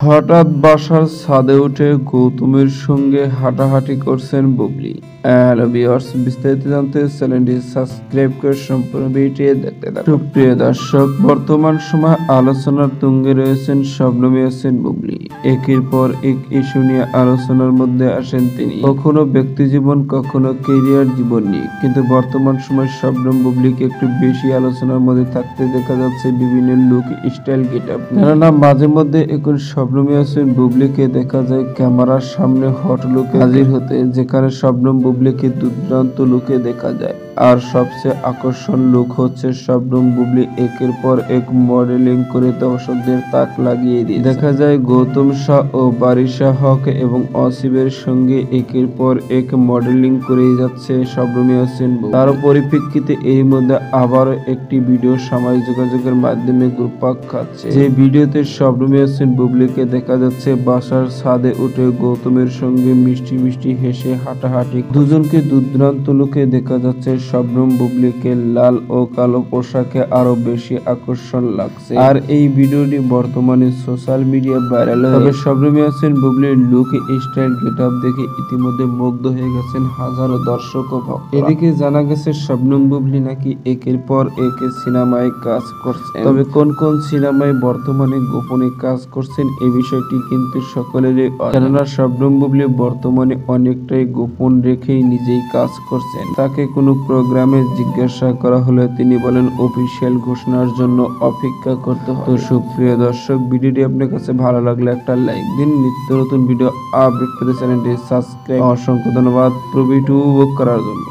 হঠাৎ বাসার ছাদে উঠে গৌতমের সঙ্গে হাঁটাহাঁটি করছেন বুবলি। হ্যালো ভিউয়ার্স, বিস্তারিত জানতে চ্যানেলটি সাবস্ক্রাইব করে সম্পূর্ণ ভিডিওটি দেখতে থাকুন। সুপ্রিয় দর্শক, বর্তমান সময় আলোচনার তুঙ্গে রয়েছেন শবনম ইয়াসমিন বুবলি। একের পর এক ইস্যু নিয়ে আলোচনার মধ্যে আসেন তিনি, কখনো ব্যক্তি জীবন, কখনো ক্যারিয়ার জীবন নিয়ে। কিন্তু বর্তমান সময় শবনম বুবলিকে একটু বেশি আলোচনার মধ্যে থাকতে দেখা যাচ্ছে বিভিন্ন লুক, স্টাইল, গেটআপ। কেননা মাঝে মধ্যে এখন শবনম ইয়াসমিন বুবলিকে দেখা যায় ক্যামেরার সামনে হট লুকে হাজির হতে, যেখানে শবনম বুবলিকে দুর্দান্ত লুকে দেখা যায়। আর সবচেয়ে আকর্ষণ লুক হচ্ছে শবনম বুবলি একের পর এক মডেলিং করে দর্শকদের তাক লাগিয়ে দিয়ে দেখা যায় গৌতম শাহ ও বারিশা হক এবং অসিবের সঙ্গে একের পর এক মডেলিং করে যাচ্ছে শবনম ইয়াসমিন বুবলি। তার পরিপ্রেক্ষিতে এর মধ্যে আবারও একটি ভিডিও সামাজিক যোগাযোগের মাধ্যমে ঘুরপাক খাচ্ছে, যে ভিডিওতে শবনম ইয়াসমিন বুবলিকে দেখা যাচ্ছে বাসার ছাদে উঠে গৌতমের সঙ্গে মিষ্টি মিষ্টি হেসে হাঁটাহাঁটি। দুজনকে দুর্দান্ত লুকে দেখা যাচ্ছে। শবনম বুবলিকে লাল ও কালো পোশাকে আরো বেশি আকর্ষণ লাগছে। আর এই ভিডিওটি বর্তমানে সোশ্যাল মিডিয়া ভাইরাল হয়ে, তবে শবনম ইয়াসমিন বুবলির লুক, স্টাইল, গেটআপ দেখে ইতিমধ্যে মুগ্ধ হয়ে গেছেন হাজারো দর্শক ও ভক্ত। এদিকে জানা গেছে শবনম বুবলি নাকি একের পর এক সিনেমায় কাজ করছেন। তবে কোন কোন সিনেমায় বর্তমানে গোপনে কাজ করছেন এই বিষয়টি কিন্তু সকলেরই, কেননা শবনম বুবলি বর্তমানে অনেকটাই গোপন রেখেই নিজেই কাজ করছেন। তাকে কোনো প্রোগ্রামে জিজ্ঞাসা করা হলে তিনি বলেন অফিসিয়াল ঘোষণার জন্য অপেক্ষা করতে হবে। তো সুপ্রিয় দর্শক, ভিডিওটি আপনার কাছে ভালো লাগলে একটা লাইক দিন। নিত্য নতুন ভিডিও আপডেট পেতে চ্যানেলটি সাবস্ক্রাইব। অসংখ্য ধন্যবাদ ভিডিওটি উপভোগ করার জন্য।